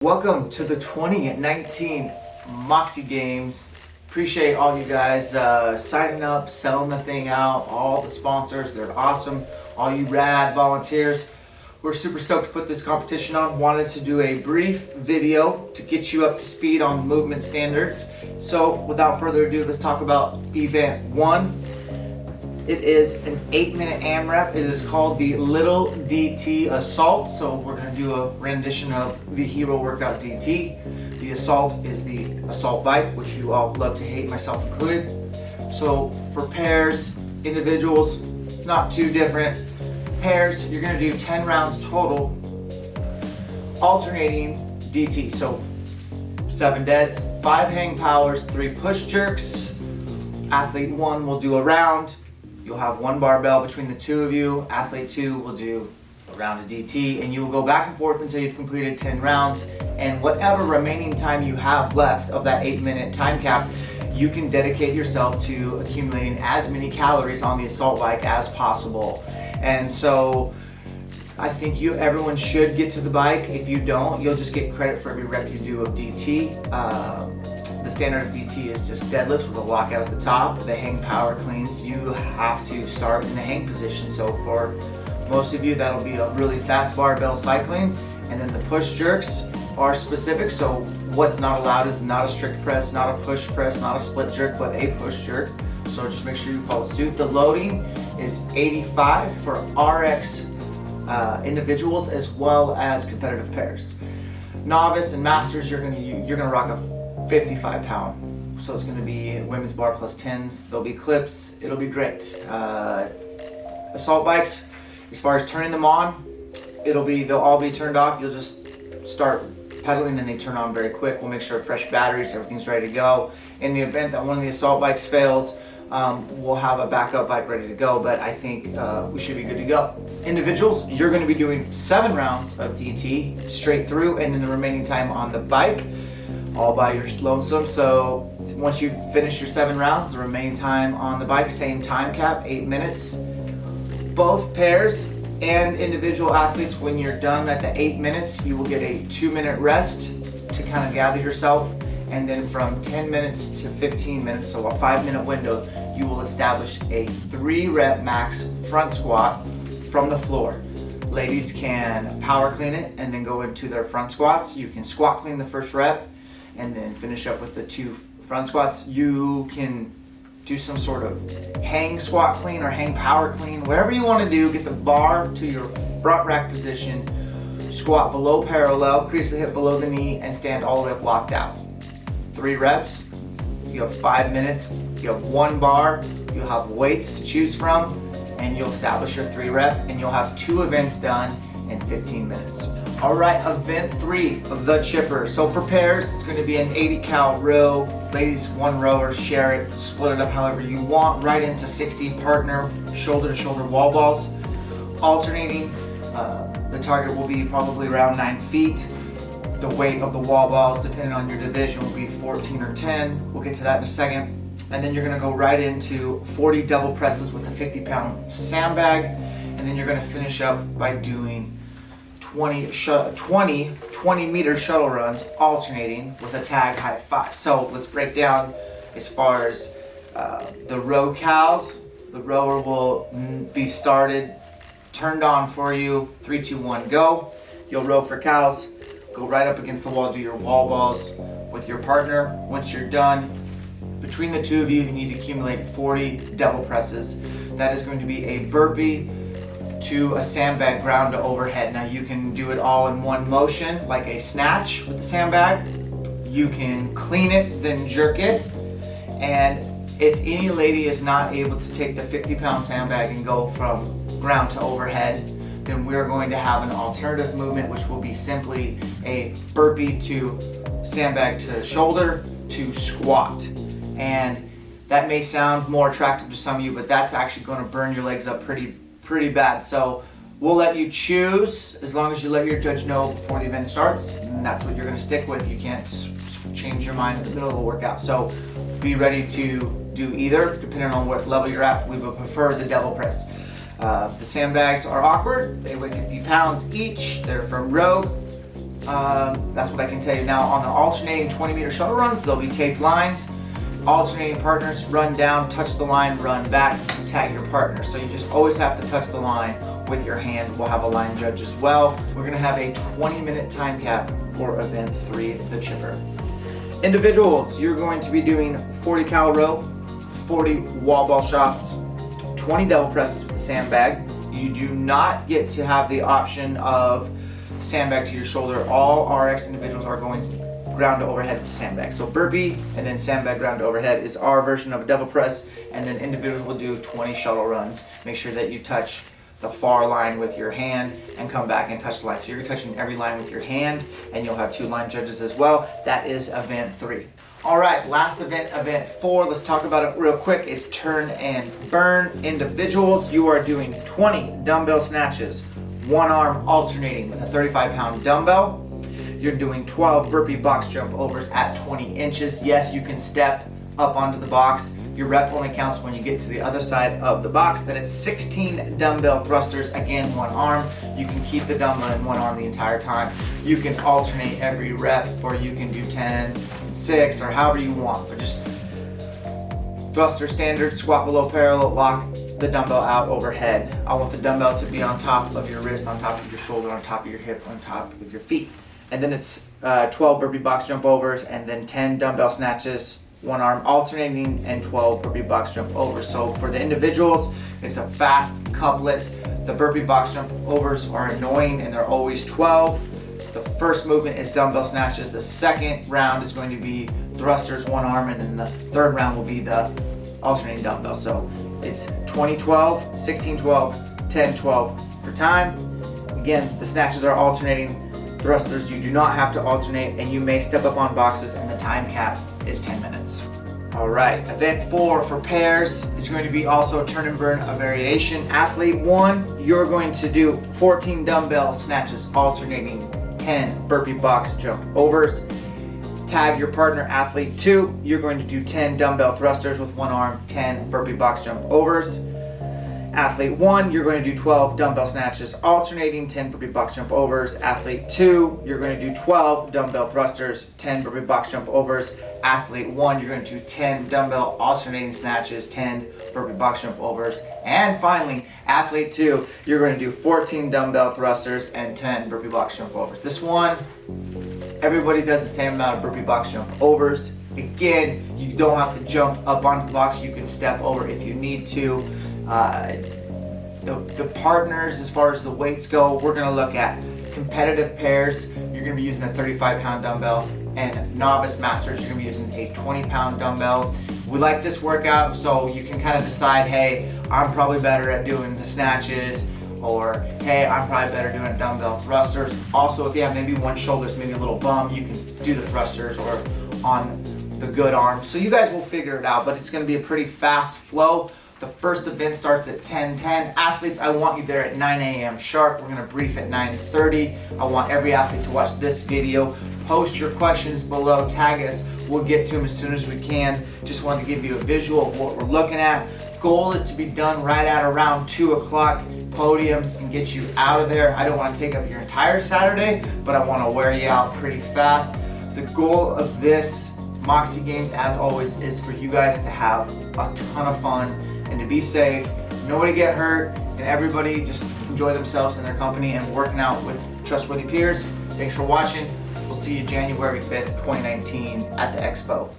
Welcome to the 2019 Moxie Games. Appreciate all you guys signing up, selling the thing out, all the sponsors, they're awesome. All you rad volunteers. We're super stoked to put this competition on. Wanted to do a brief video to get you up to speed on movement standards. So without further ado, let's talk about event 1. It is an 8-minute AMRAP. It is called the Little DT Assault. So we're going to do a rendition of the Hero Workout DT. The Assault is the assault bike, which you all love to hate, myself included. So for pairs, individuals, it's not too different. Pairs, you're going to do 10 rounds total, alternating DT. So 7 deads, 5 hang powers, 3 push jerks. Athlete 1 will do a round. You'll have 1 barbell between the two of you. Athlete 2 will do a round of DT, and you will go back and forth until you've completed 10 rounds. And whatever remaining time you have left of that 8-minute time cap, you can dedicate yourself to accumulating as many calories on the assault bike as possible. And so I think everyone should get to the bike. If you don't, you'll just get credit for every rep you do of DT. The standard of DT is just deadlifts with a lockout at the top. The hang power cleans, you have to start in the hang position. So for most of you, that'll be a really fast barbell cycling. And then the push jerks are specific. So what's not allowed is not a strict press, not a push press, not a split jerk, but a push jerk. So just make sure you follow suit. The loading is 85 for RX individuals as well as competitive pairs. Novice and masters, you're gonna rock a 55 pound. So it's gonna be women's bar plus 10s. There'll be clips, it'll be great. Assault bikes, as far as turning them on, they'll all be turned off. You'll just start pedaling and they turn on very quick. We'll make sure fresh batteries, everything's ready to go. In the event that one of the assault bikes fails, we'll have a backup bike ready to go, but I think we should be good to go. Individuals, you're gonna be doing 7 rounds of DT straight through, and then the remaining time on the bike, all by your lonesome. So once you finish your 7 rounds, the remaining time on the bike, same time cap, 8 minutes. Both pairs and individual athletes, when you're done at the 8 minutes, you will get a 2-minute rest to kind of gather yourself. And then from 10 minutes to 15 minutes, so a 5-minute window, you will establish a 3-rep max front squat from the floor. Ladies can power clean it and then go into their front squats. You can squat clean the first rep and then finish up with the 2 front squats. You can do some sort of hang squat clean or hang power clean, whatever you want to do. Get the bar to your front rack position, squat below parallel, crease the hip below the knee, and stand all the way up locked out. 3 reps, you have 5 minutes, you have 1 bar, you'll have weights to choose from, and you'll establish your 3-rep, and you'll have 2 events done in 15 minutes. All right, event 3 of the chipper. So for pairs, it's gonna be an 80 cal row. Ladies, 1 row or share it, split it up however you want, right into 60 partner, shoulder to shoulder wall balls. Alternating, the target will be probably around 9 feet. The weight of the wall balls, depending on your division, will be 14 or 10. We'll get to that in a second. And then you're gonna go right into 40 double presses with a 50-pound sandbag. And then you're gonna finish up by doing 20 meter shuttle runs, alternating with a tag high 5. So let's break down as far as the row cows. The rower will be started, turned on for you. 3, 2, 1, go. You'll row for cows. Go right up against the wall, do your wall balls with your partner. Once you're done, between the two of you, you need to accumulate 40 double presses. That is going to be a burpee to a sandbag ground to overhead. Now you can do it all in one motion, like a snatch with the sandbag. You can clean it, then jerk it. And if any lady is not able to take the 50-pound sandbag and go from ground to overhead, then we're going to have an alternative movement, which will be simply a burpee to sandbag to shoulder to squat. And that may sound more attractive to some of you, but that's actually going to burn your legs up pretty bad. So we'll let you choose, as long as you let your judge know before the event starts, and that's what you're going to stick with. You can't change your mind in the middle of the workout. So be ready to do either, depending on what level you're at. We would prefer the devil press. The sandbags are awkward. They weigh 50 pounds each. They're from Rogue. That's what I can tell you. Now on the alternating 20-meter shuttle runs, there'll be taped lines. Alternating partners, run down, touch the line, run back, tag your partner. So you just always have to touch the line with your hand. We'll have a line judge as well. We're gonna have a 20-minute time cap for event 3, the chipper. Individuals, you're going to be doing 40 cal row, 40 wall ball shots, 20 double presses with the sandbag. You do not get to have the option of sandbag to your shoulder. All RX individuals are going ground to overhead with the sandbag. So burpee and then sandbag ground to overhead is our version of a double press, and then individuals will do 20 shuttle runs. Make sure that you touch the far line with your hand and come back and touch the line. So you're touching every line with your hand, and you'll have 2 line judges as well. That is event 3. All right, last event, event 4. Let's talk about it real quick. It's turn and burn. Individuals, you are doing 20 dumbbell snatches, one arm alternating with a 35-pound dumbbell. You're doing 12 burpee box jump overs at 20 inches. Yes, you can step up onto the box. Your rep only counts when you get to the other side of the box. Then it's 16 dumbbell thrusters, again, one arm. You can keep the dumbbell in one arm the entire time. You can alternate every rep, or you can do 10, 6, or however you want. But just thruster standard, squat below parallel, lock the dumbbell out overhead. I want the dumbbell to be on top of your wrist, on top of your shoulder, on top of your hip, on top of your feet. And then it's 12 burpee box jump overs, and then 10 dumbbell snatches, one arm alternating, and 12 burpee box jump overs. So for the individuals, it's a fast couplet. The burpee box jump overs are annoying, and they're always 12. The first movement is dumbbell snatches. The second round is going to be thrusters, one arm, and then the third round will be the alternating dumbbell. So it's 20-12, 16-12, 10-12 for time. Again, the snatches are alternating. Thrusters, you do not have to alternate, and you may step up on boxes, and the time cap is 10 minutes. All right, event 4 for pairs is going to be also turn and burn, a variation. Athlete 1, you're going to do 14 dumbbell snatches alternating, 10 burpee box jump overs. Tag your partner. Athlete 2, you're going to do 10 dumbbell thrusters with one arm, 10 burpee box jump overs. Athlete 1, you're going to do 12 dumbbell snatches alternating, 10 burpee box jump overs. Athlete 2, you're going to do 12 dumbbell thrusters, 10 burpee box jump overs. Athlete 1, you're going to do 10 dumbbell alternating snatches, 10 burpee box jump overs. And finally, athlete 2, you're going to do 14 dumbbell thrusters and 10 burpee box jump overs. This one, everybody does the same amount of burpee box jump overs. Again, you don't have to jump up onto the box. You can step over if you need to. The partners, as far as the weights go, we're going to look at competitive pairs. You're going to be using a 35-pound dumbbell, and novice masters, you're going to be using a 20-pound dumbbell. We like this workout so you can kind of decide, hey, I'm probably better at doing the snatches, or hey, I'm probably better doing dumbbell thrusters. Also, if you have maybe one shoulder's maybe a little bum, you can do the thrusters or on the good arm. So you guys will figure it out, but it's going to be a pretty fast flow. The first event starts at 10:10. Athletes, I want you there at 9 a.m. sharp. We're gonna brief at 9:30. I want every athlete to watch this video. Post your questions below, tag us. We'll get to them as soon as we can. Just wanted to give you a visual of what we're looking at. Goal is to be done right at around 2 o'clock, podiums, and get you out of there. I don't want to take up your entire Saturday, but I want to wear you out pretty fast. The goal of this Moxie Games, as always, is for you guys to have a ton of fun and to be safe, nobody get hurt, and everybody just enjoy themselves and their company and working out with trustworthy peers. Thanks for watching. We'll see you January 5th, 2019 at the Expo.